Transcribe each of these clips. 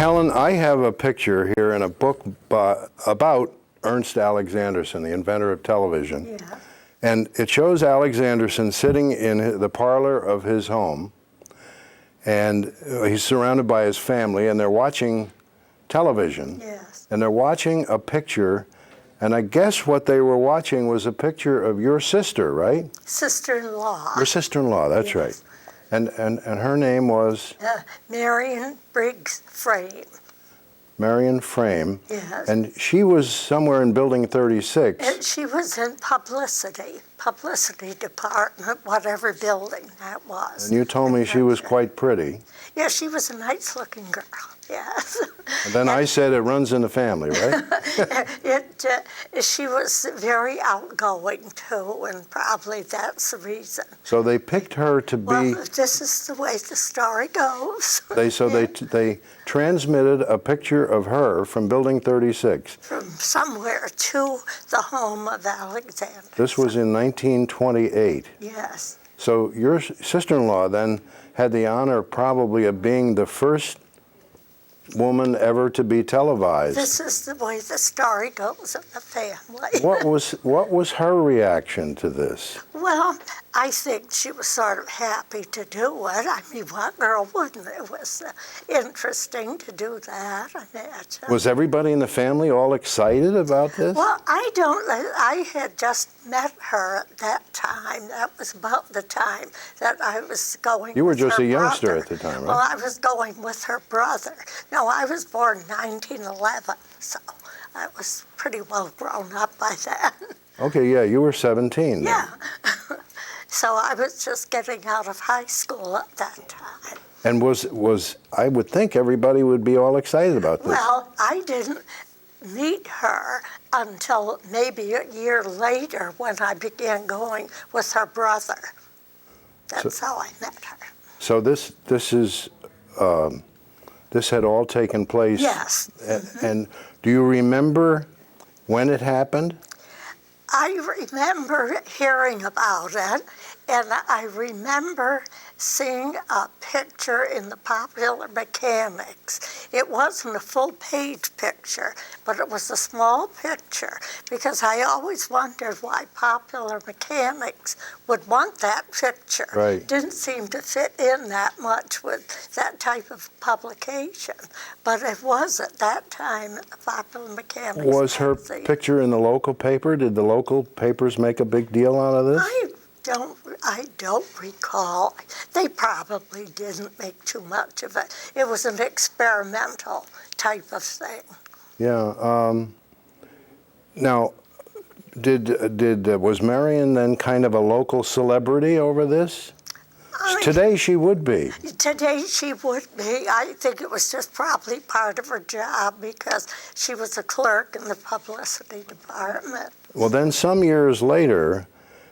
Helen, I have a picture here in a book about Ernst Alexanderson, the inventor of television. Yeah. And it shows Alexanderson sitting in the parlor of his home, and he's surrounded by his family, and they're watching television. Yes. And they're watching a picture, and I guess what they were watching was a picture of your sister, right? Sister-in-law. Your sister-in-law, that's Yes. right. And her name was? Marion Briggs Frame. Marion Frame. Yes. And she was somewhere in Building 36. And she was in publicity department, whatever building that was. And you told me she was quite pretty. Yeah, she was a nice-looking girl, yes. And then I said it runs in the family, right? She was very outgoing, too, and probably that's the reason. So they picked her to be... Well, this is the way the story goes. They transmitted a picture of her from Building 36. From somewhere to the home of Alexander. This was in 1928. Yes. So your sister-in-law then had the honor probably of being the first woman ever to be televised. This is the way the story goes in the family. What was her reaction to this? Well, I think she was sort of happy to do it. I mean, what girl wouldn't? It was interesting to do that, I imagine. Was everybody in the family all excited about this? Well, I had just met her at that time. That was about the time that I was going You were with just her a youngster brother. at the time, right? Well, I was going with her brother. No, I was born in 1911, so I was pretty well grown up by then. Okay, yeah, you were 17 then. Yeah. So I was just getting out of high school at that time. And was I would think everybody would be all excited about this. Well, I didn't meet her until maybe a year later when I began going with her brother. That's how I met her. So this had all taken place. Yes. And do you remember when it happened? I remember hearing about it, and I remember seeing a picture in the Popular Mechanics. It wasn't a full-page picture, but it was a small picture, because I always wondered why Popular Mechanics would want that picture. Right. Didn't seem to fit in that much with that type of publication, but it was at that time the Popular Mechanics Was her magazine. picture in the local paper? Did the local papers make a big deal out of this? I don't recall. They probably didn't make too much of it. It was an experimental type of thing. Yeah. Now, was Marion then kind of a local celebrity over this? Today she would be. Today she would be. I think it was just probably part of her job because she was a clerk in the publicity department. Well, then some years later,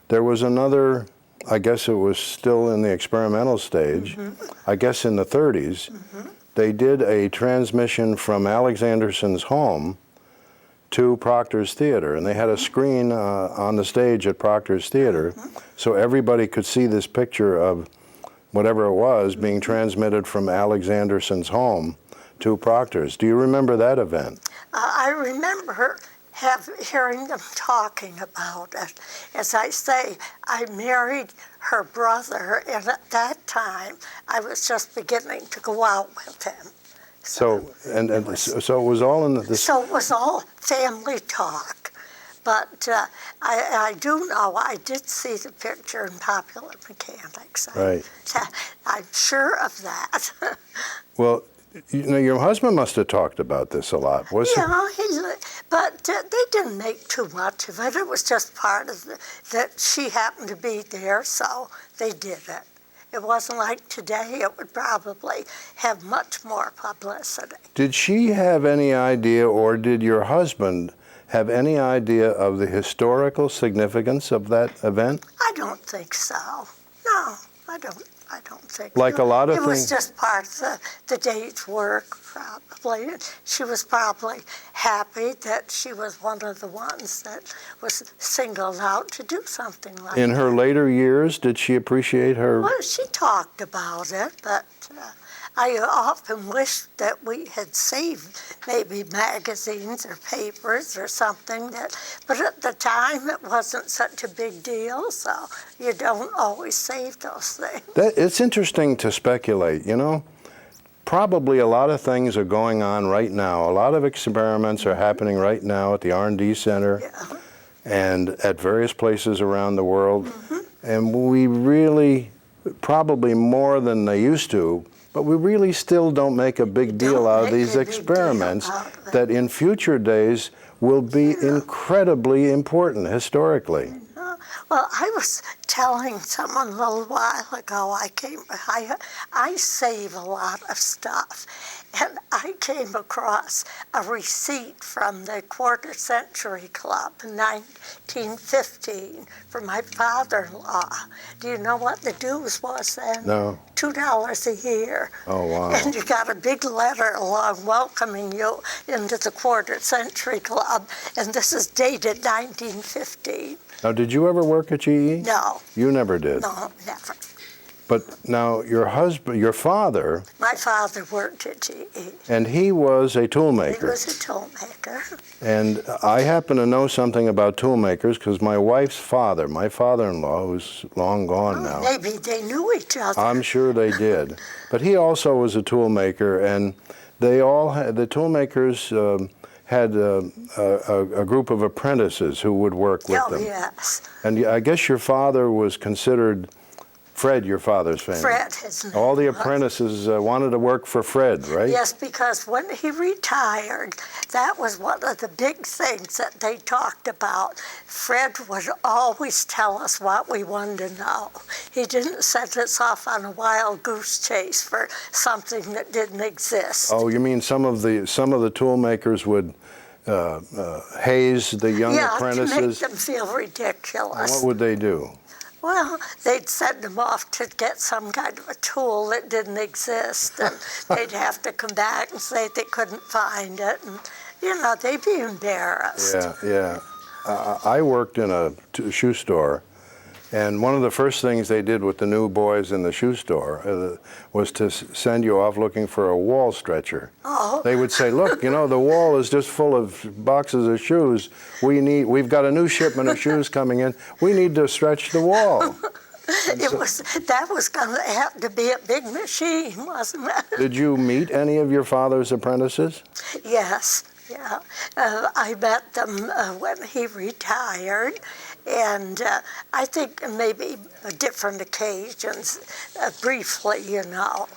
there was another, I guess it was still in the experimental stage, I guess in the 30s, they did a transmission from Alexanderson's home to Proctor's Theater, and they had a screen on the stage at Proctor's Theater, so everybody could see this picture of whatever it was being transmitted from Alexanderson's home to Proctor's. Do you remember that event? I remember hearing them talking about it. As I say, I married her brother, and at that time, I was just beginning to go out with him. So it was all in the... So it was all family talk. But I do know, I did see the picture in Popular Mechanics. Right. I'm sure of that. Well, you know, your husband must have talked about this a lot, was he? Yeah, but they didn't make too much of it. It was just part of that she happened to be there, so they did it. It wasn't like today. It would probably have much more publicity. Did she have any idea, or did your husband have any idea of the historical significance of that event? I don't think so. No, I don't think like so. A lot of things. It was just part of the day's work, probably. She was probably happy that she was one of the ones that was singled out to do something like that. In her later years, did she appreciate her? Well, she talked about it, but I often wish that we had saved maybe magazines or papers or something, but at the time it wasn't such a big deal, so you don't always save those things. It's interesting to speculate, you know. Probably a lot of things are going on right now. A lot of experiments are happening right now at the R&D Center and at various places around the world. And we really, probably more than they used to, but we really still don't make a big deal out of these experiments that in future days will be incredibly important historically. Well, I was telling someone a little while ago, I save a lot of stuff, and I came across a receipt from the Quarter Century Club in 1915 for my father-in-law. Do you know what the dues was then? No. $2 a year. Oh, wow. And you got a big letter along welcoming you into the Quarter Century Club, and this is dated 1915. Now, did you ever work at GE? No. You never did? No, never. But now your father... My father worked at GE. And he was a tool He maker. was a tool maker. And I happen to know something about tool makers because my wife's father, my father-in-law, who's long gone now. Maybe they knew each other. I'm sure they did. But he also was a tool maker, and they all had, the tool makers had a group of apprentices who would work with them. Yes. And I guess your father was considered, Fred, your father's family. Fred, his name All the was. apprentices wanted to work for Fred, right? Yes, because when he retired, that was one of the big things that they talked about. Fred would always tell us what we wanted to know. He didn't set us off on a wild goose chase for something that didn't exist. Oh, you mean some of the tool makers would haze the young apprentices? To make them feel ridiculous. What would they do? Well, they'd send them off to get some kind of a tool that didn't exist, and they'd have to come back and say they couldn't find it, and, you know, they'd be embarrassed. Yeah. I worked in a shoe store, and one of the first things they did with the new boys in the shoe store was to send you off looking for a wall stretcher. Oh. They would say, look, you know, the wall is just full of boxes of shoes. We've got a new shipment of shoes coming in. We need to stretch the wall. That was going to have to be a big machine, wasn't it? Did you meet any of your father's apprentices? Yes, yeah. I met them when he retired, and I think maybe different occasions, briefly, you know.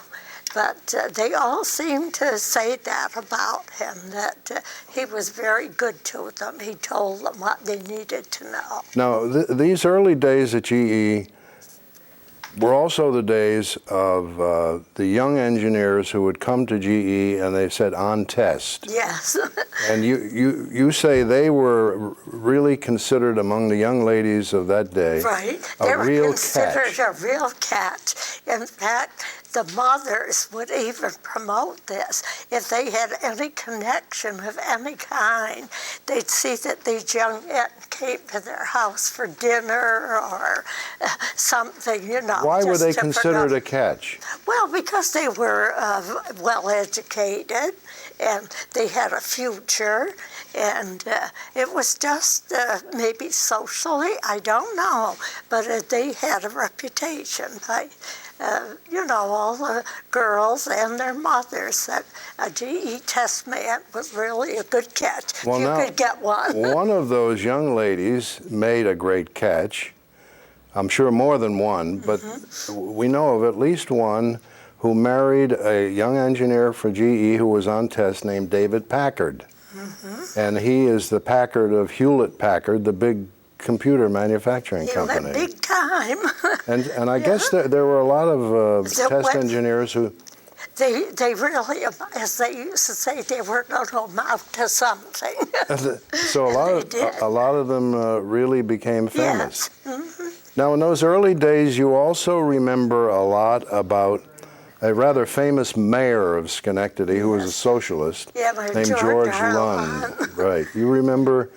But they all seem to say that about him, that he was very good to them. He told them what they needed to know. Now, these early days at GE were also the days of the young engineers who would come to GE and they said on test. Yes. And you say they were really considered among the young ladies of that day Right. a They were real considered catch. a real catch. In fact, the mothers would even promote this. If they had any connection of any kind, they'd see that these young men came to their house for dinner or something, you know. Why were just they to considered promote. a catch? Well, because they were well educated and they had a future, and it was just maybe socially, I don't know, but they had a reputation by, you know, all the girls and their mothers that a GE test man was really a good catch. Well, you now, could get one. One of those young ladies made a great catch. I'm sure more than one, but we know of at least one who married a young engineer for GE who was on test named David Packard. And he is the Packard of Hewlett-Packard, the big computer manufacturing He company. went big time. And I guess there were a lot of test engineers who... They really, as they used to say, they were going to amount to something. So a lot of them really became famous. Yes. Now, in those early days, you also remember a lot about a rather famous mayor of Schenectady who was a socialist named George Lund. Right. You remember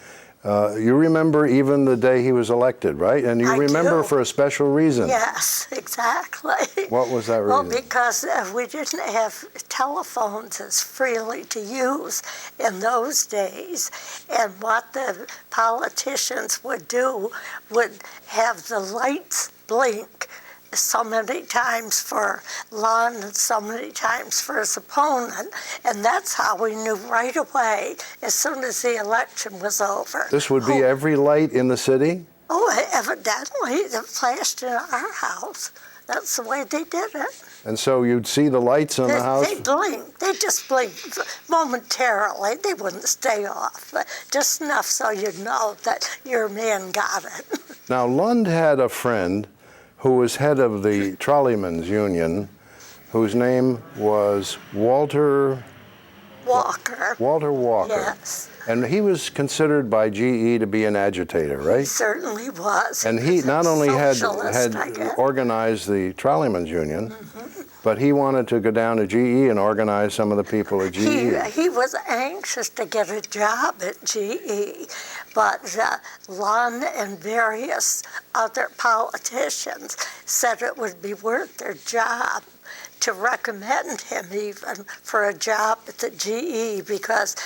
You remember even the day he was elected, right? And you I remember do. for a special reason. Yes, exactly. What was that Well, reason? because we didn't have telephones as freely to use in those days, and what the politicians would do would have the lights blink so many times for Lon and so many times for his opponent, and that's how we knew right away as soon as the election was over. This would be every light in the city? Oh, evidently, it flashed in our house. That's the way they did it. And so you'd see the lights on the house? They blinked. They just blinked momentarily. They wouldn't stay off, but just enough so you'd know that your man got it. Now, Lund had a friend who was head of the Trolleymen's Union, whose name was Walter Walker. Walker. Yes. And he was considered by GE to be an agitator, He right? certainly was. And he not only had Socialist, I guess. organized the Trolleymen's Union, but he wanted to go down to GE and organize some of the people at GE. He was anxious to get a job at GE, but Lon and various other politicians said it would be worth their job to recommend him even for a job at the GE, because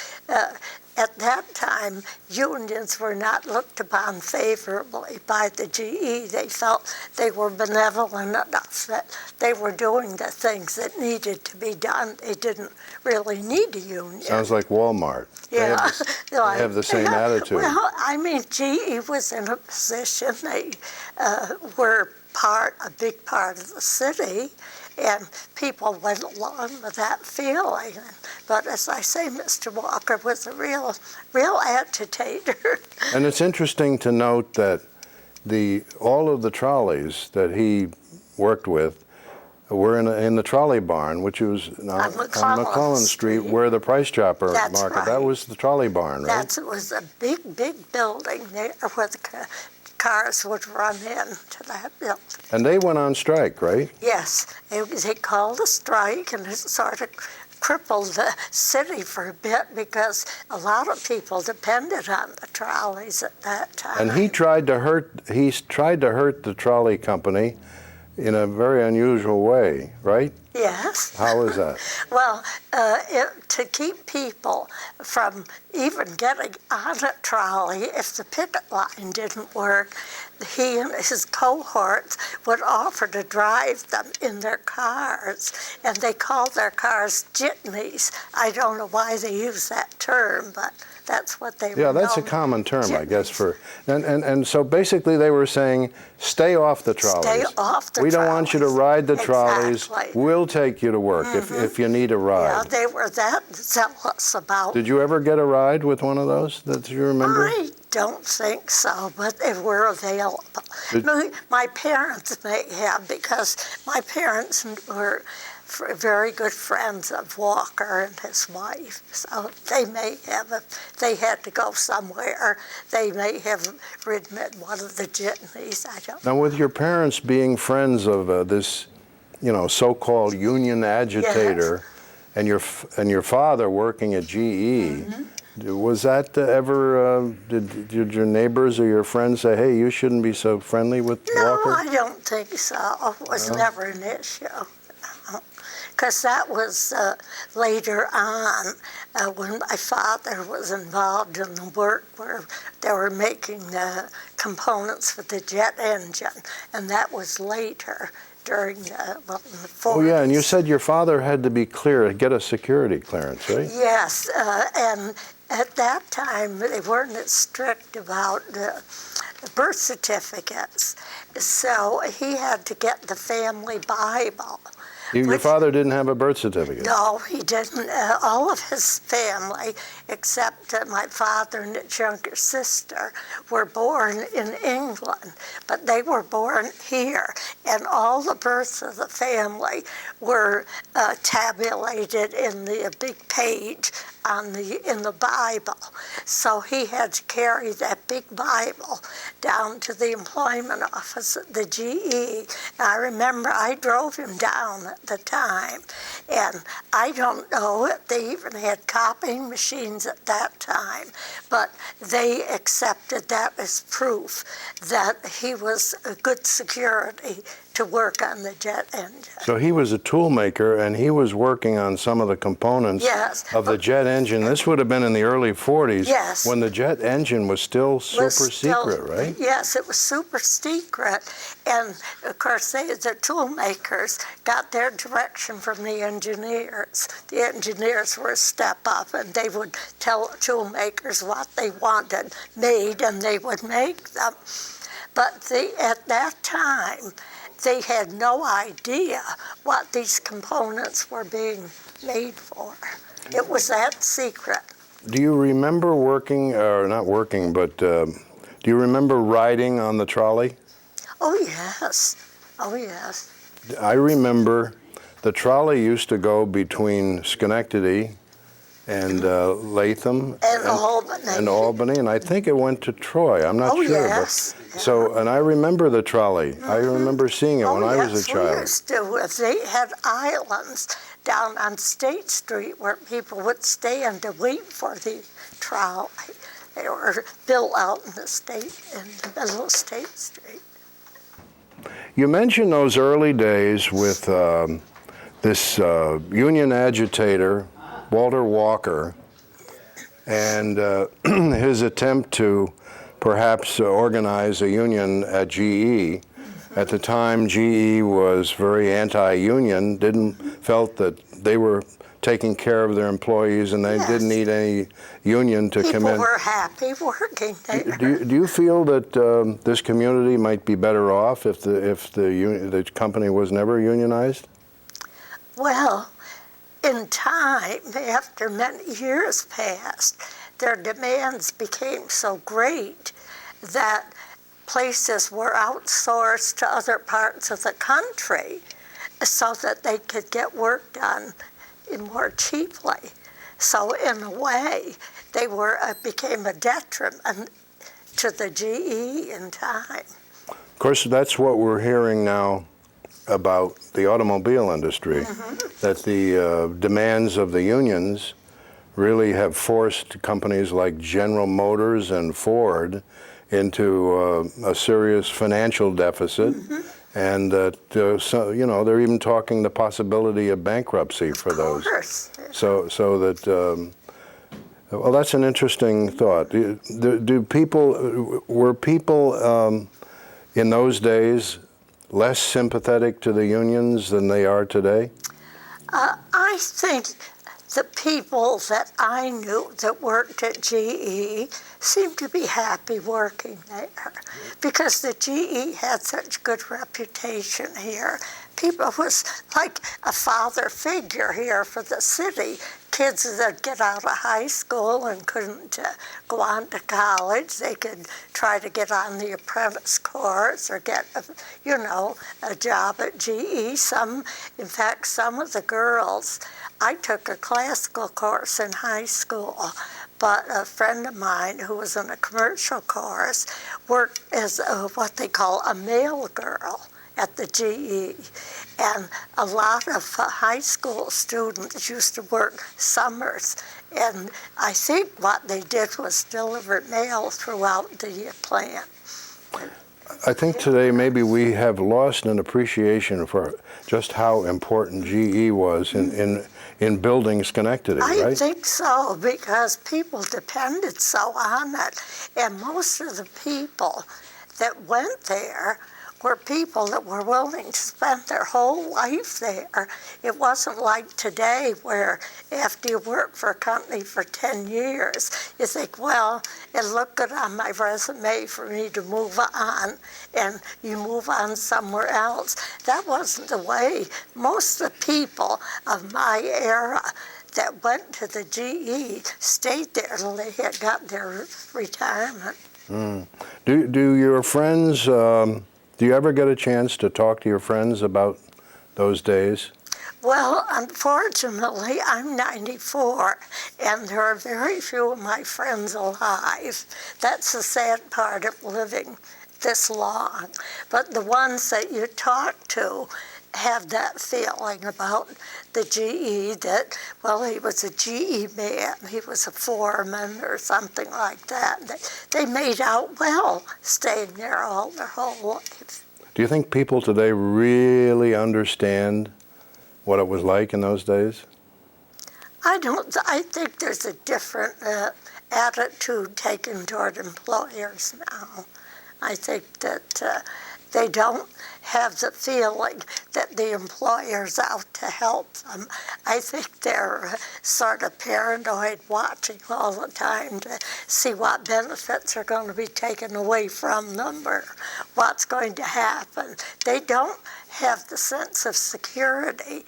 at that time, unions were not looked upon favorably by the GE. They felt they were benevolent enough that they were doing the things that needed to be done. They didn't really need a union. Sounds like Walmart. Yeah. They have the same attitude. Well, I mean, GE was in a position, they were a big part of the city, and people went along with that feeling. But as I say, Mr. Walker was a real agitator. And it's interesting to note that all of the trolleys that he worked with were in the trolley barn, which was on McClellan Street, where the Price Chopper That's market. right. That was the trolley barn, right? It was a big building there where the cars would run into that building. And they went on strike, right? Yes, they called a strike, and it sort of crippled the city for a bit because a lot of people depended on the trolleys at that time. And he tried to hurt the trolley company in a very unusual way, right? Yes. How is that? Well, to keep people from even getting on a trolley if the picket line didn't work, he and his cohorts would offer to drive them in their cars, and they called their cars jitneys. I don't know why they use that term, but that's what they were. Yeah, that's a common term, I guess, for and so basically they were saying, stay off the trolleys. Stay off the We don't want you to ride the trolleys. Exactly. We'll take you to work if you need a ride. Yeah, they were that zealous about. Did you ever get a ride with one of those that you remember? I don't think so, but they were available. My parents may have, because my parents were very good friends of Walker and his wife, so they may have, if they had to go somewhere, they may have ridden in one of the jitneys. I don't know. Now, with your parents being friends of this, so-called union agitator, and your father working at GE, was that ever? Did your neighbors or your friends say, "Hey, you shouldn't be so friendly with Walker"? No, I don't think so. It was never an issue. Because that was later on when my father was involved in the work where they were making the components for the jet engine, and that was later during in the 40s. Oh yeah, and you said your father had to be get a security clearance, right? Yes, and at that time they weren't as strict about birth certificates, so he had to get the family Bible. Your father didn't have a birth certificate? No, he didn't. All of his family, except my father and his younger sister, were born in England, but they were born here, and all the births of the family were tabulated in the big page in the Bible. So he had to carry that big Bible down to the employment office at the GE. And I remember I drove him down at the time. And I don't know if they even had copying machines at that time, but they accepted that as proof that he was a good security to work on the jet engine. So he was a tool maker, and he was working on some of the components of the jet engine. This would have been in the early 40s, yes, when the jet engine was still secret, right? Yes, it was super secret. And of course, the tool makers got their direction from the engineers. The engineers were a step up, and they would tell tool makers what they wanted made, and they would make them. But at that time, they had no idea what these components were being made for. It was that secret. Do you remember working, or not working, but do you remember riding on the trolley? Oh, yes. Oh, yes. I remember the trolley used to go between Schenectady and Latham and Albany. And I think it went to Troy. I'm not sure. Yes. But, so, and I remember the trolley. I remember seeing it when I was a child. We used to. They had islands down on State Street where people would stand to wait for the trolley. They were built out in the middle of State Street. You mentioned those early days with this union agitator, Walter Walker, and his attempt to perhaps organize a union at GE. At the time, GE was very anti-union, felt that they were taking care of their employees and they didn't need any union to come in. People were happy working there. Do you feel that this community might be better off if the company was never unionized? Well, in time, after many years passed, their demands became so great that places were outsourced to other parts of the country so that they could get work done more cheaply. So in a way, they became a detriment to the GE in time. Of course, that's what we're hearing now about the automobile industry, that the demands of the unions really have forced companies like General Motors and Ford into a serious financial deficit, and that they're even talking the possibility of bankruptcy for those. So that well, that's an interesting thought. Were people in those days less sympathetic to the unions than they are today? I think the people that I knew that worked at GE seemed to be happy working there because the GE had such good reputation here. People was like a father figure here for the city. Kids that get out of high school and couldn't go on to college, they could try to get on the apprentice course or get, a job at GE. In fact, some of the girls, I took a classical course in high school, but a friend of mine who was in a commercial course worked as what they call a mail girl at the GE. And a lot of high school students used to work summers. And I think what they did was deliver mail throughout the plant. I think today maybe we have lost an appreciation for just how important GE was in building Schenectady, right? I think so, because people depended so on it. And most of the people that went there were people that were willing to spend their whole life there. It wasn't like today where after you work for a company for 10 years, you think, well, it looked good on my resume for me to move on, and you move on somewhere else. That wasn't the way. Most of the people of my era that went to the GE stayed there till they had got their retirement. Do your friends... do you ever get a chance to talk to your friends about those days? Well, unfortunately, I'm 94, and there are very few of my friends alive. That's the sad part of living this long. But the ones that you talk to, have that feeling about the GE that, well, he was a GE man, he was a foreman or something like that. They made out well staying there all their whole life. Do you think people today really understand what it was like in those days? I think there's a different attitude taken toward employers now. I think that they don't have the feeling that the employer's out to help them. I think they're sort of paranoid, watching all the time to see what benefits are going to be taken away from them or what's going to happen. They don't have the sense of security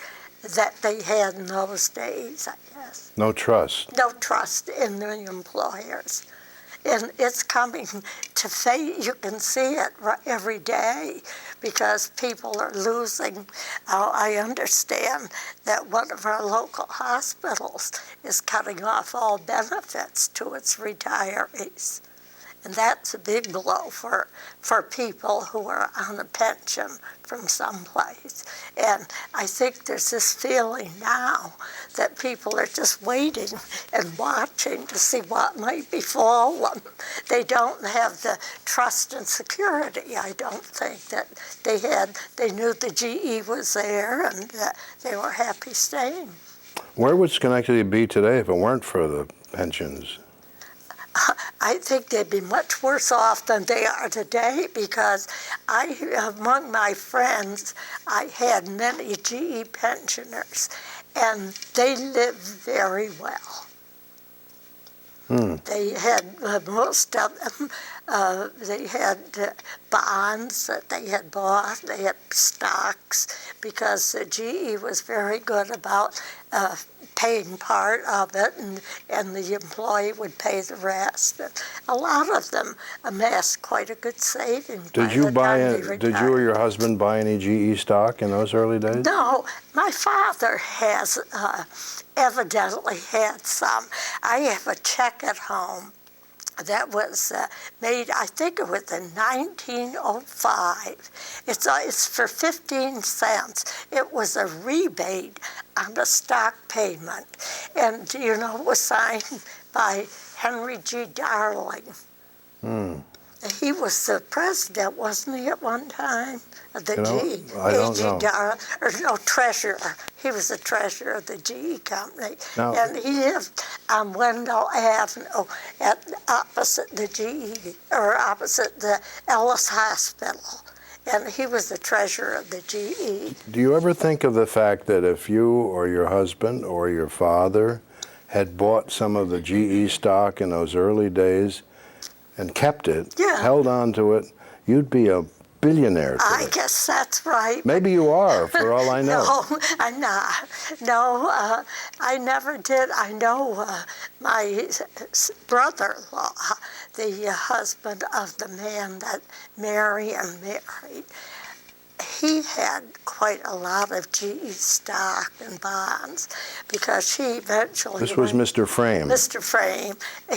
that they had in those days, I guess. No trust. No trust in the employers. And it's coming to fade. You can see it every day because people are losing. I understand that one of our local hospitals is cutting off all benefits to its retirees. And that's a big blow for people who are on a pension from someplace. And I think there's this feeling now that people are just waiting and watching to see what might befall them. They don't have the trust and security, I don't think, that they had. They knew the GE was there and that they were happy staying. Where would Schenectady be today if it weren't for the pensions? I think they'd be much worse off than they are today because among my friends, I had many GE pensioners, and they lived very well. They had, most of them, they had bonds that they had bought, they had stocks, because the GE was very good about paying part of it, and the employee would pay the rest. A lot of them amassed quite a good savings. Did you or your husband buy any GE stock in those early days? No, my father has evidently had some. I have a check at home that was made, I think it was in 1905. It's for 15 cents. It was a rebate on the stock payment. And, it was signed by Henry G. Darling. He was the president, wasn't he, at one time? The GE. I don't know. Treasurer. He was the treasurer of the GE company. Now, and he lived on Wendell Avenue opposite the GE, or opposite the Ellis Hospital. And he was the treasurer of the GE. do you ever think of the fact that if you or your husband or your father had bought some of the GE stock in those early days and kept it, held on to it, you'd be a billionaire today? I guess that's right. Maybe you are, for all I know. No, I'm not. No, I never did. I know my brother-in-law, the husband of the man that Marion married, he had quite a lot of GE stock and bonds because he eventually... This was Mr. Frame. Mr. Frame.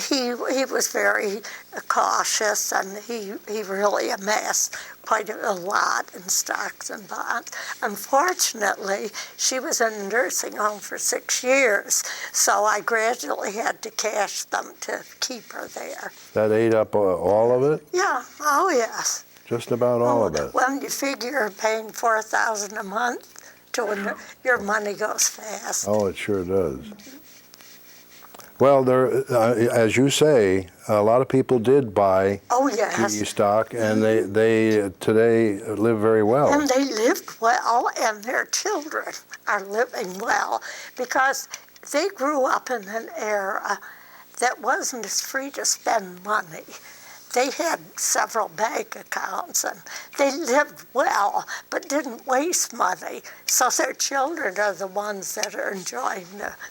He was very cautious, and he really amassed quite a lot in stocks and bonds. Unfortunately, she was in a nursing home for 6 years, so I gradually had to cash them to keep her there. That ate up all of it? Yeah, oh yes. Just about all of it. When you figure paying $4,000 a month, your money goes fast. Oh, it sure does. Well, as you say, a lot of people did buy GE stock, and they today live very well. And they lived well, and their children are living well, because they grew up in an era that wasn't as free to spend money. They had several bank accounts, and they lived well, but didn't waste money. So their children are the ones that are enjoying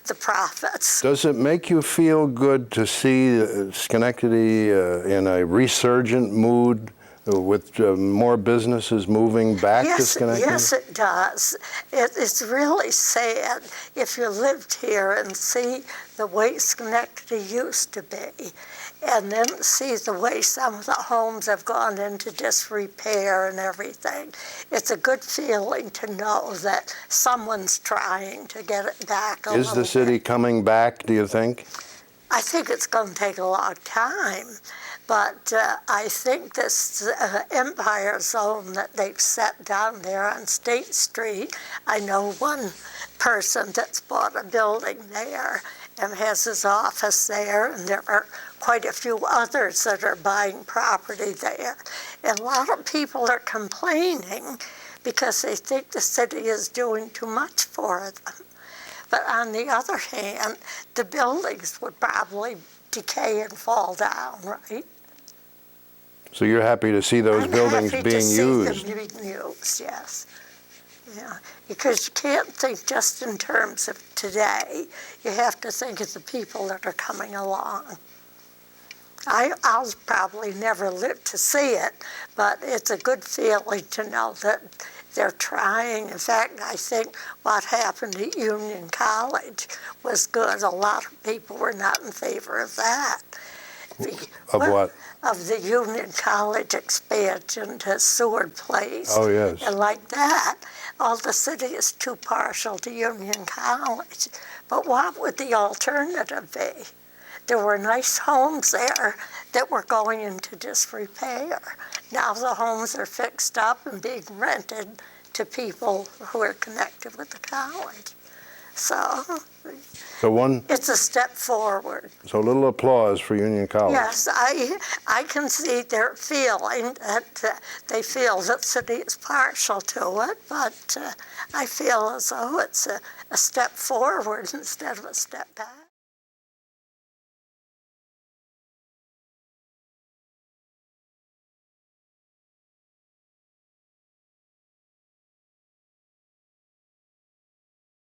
the profits. Does it make you feel good to see Schenectady in a resurgent mood with more businesses moving back to Schenectady? Yes, it does. It's really sad if you lived here and see the way Schenectady used to be. and then see the way some of the homes have gone into disrepair and everything. It's a good feeling to know that someone's trying to get it back a Is little the city bit. coming back, do you think? I think it's going to take a long time, but I think this Empire Zone that they've set down there on State Street, I know one person that's bought a building there and has his office there, and there are quite a few others that are buying property there. And a lot of people are complaining because they think the city is doing too much for them. But on the other hand, the buildings would probably decay and fall down, right? So you're happy to see those buildings I'm happy being to see used? them being used, yes. Yeah, because you can't think just in terms of today. You have to think of the people that are coming along. I'll probably never live to see it, but it's a good feeling to know that they're trying. In fact, I think what happened at Union College was good. A lot of people were not in favor of that. Of what? Of the Union College expansion to Seward Place. Oh, yes. And like that, all the city is too partial to Union College. But what would the alternative be? There were nice homes there that were going into disrepair. Now the homes are fixed up and being rented to people who are connected with the college. So it's a step forward. So a little applause for Union College. Yes, I can see their feeling that they feel that the city is partial to it, but I feel as though it's a step forward instead of a step back.